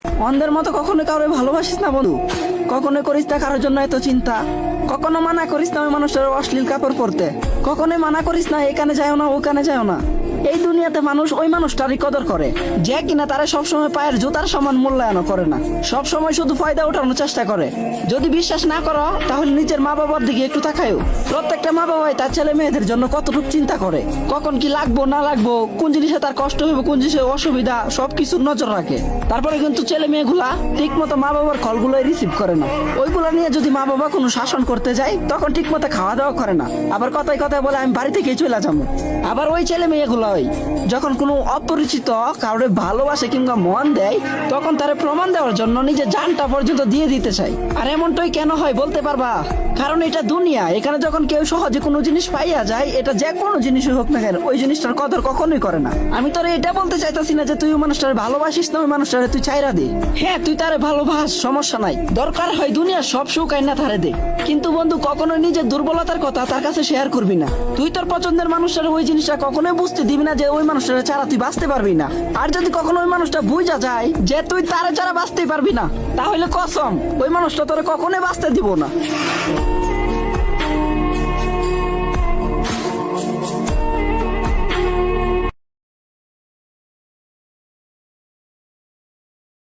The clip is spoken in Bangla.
অন্ধের মতো কখনো কাউরে ভালোবাসিস না বন্ধু, কখনো করিস না কারোর জন্য এত চিন্তা, কখনো মানা করিস না ওই মানুষটার অশ্লীল কাপড় পরতে, কখনোই মানা করিস না এখানে যাও না ওখানে যাও না। এই দুনিয়াতে মানুষ ওই মানুষটারই কদর করে যে কিনা তারা সবসময় পায়ের জুতার সমান মূল্যায়ন করে না, সবসময় শুধু ফায়দা ওঠানোর চেষ্টা করে। যদি বিশ্বাস না করো তাহলে নিজের মা বাবার দিকে একটু তাকায়ও। প্রত্যেকটা মা বাবাই তার ছেলে মেয়েদের জন্য কতটুকু চিন্তা করে, কখন কি লাগবো না লাগবো, কোন জিনিসে তার কষ্ট হইব, কোন জিনিসে অসুবিধা, সবকিছুর নজর রাখে। তারপরে কিন্তু ছেলে মেয়েগুলা ঠিক মতো মা বাবার কলগুলোই রিসিভ করে না। ওইগুলা নিয়ে যদি মা বাবা কোনো শাসন করতে যায় তখন ঠিক মতো খাওয়া দাওয়া করে না, আবার কথায় কথায় বলে আমি বাড়ি থেকেই চলে যাবো। আবার ওই ছেলে মেয়েগুলো যখন কোনো অপরিচিত কাউরে ভালোবাসে কিংবা মন দেয় তখন তারে প্রমাণ দেওয়ার জন্য নিজের জানটা পর্যন্ত দিয়ে দিতে চাই। আর এমনটাই কেন হয় বলতে পারবা? কারণ এটা দুনিয়া, এখানে যখন কেউ সহজে কোনো জিনিস পাইয়া যায়, এটা যে কোনো জিনিসই হোক না কেন, ওই জিনিসটার কদর কখনোই করে না। আমি তোর এটা বলতে চাইতাছি না যে তুই ওই মানুষটারে ভালোবাসিস না, ওই মানুষটারে তুই ছাইরা দে। হ্যাঁ, তুই তারে ভালোবাস, সমস্যা নাই, দরকার হয় দুনিয়ার সব সুখ আইনা তারে দে, কিন্তু বন্ধু কখনো নিজের দুর্বলতার কথা তার কাছে শেয়ার করবি না। তুই তোর পছন্দের মানুষটার ওই জিনিসটা কখনোই বুঝতে দিবি না যে ওই মানুষটারে ছাড়া তুই বাঁচতে পারবি না। আর যদি কখনো ওই মানুষটা বুঝা যায় যে তুই তারে ছাড়া বাঁচতেই পারবি না, তাহলে কসম ওই মানুষটা তোরে কখনোই বাঁচতে দিব না।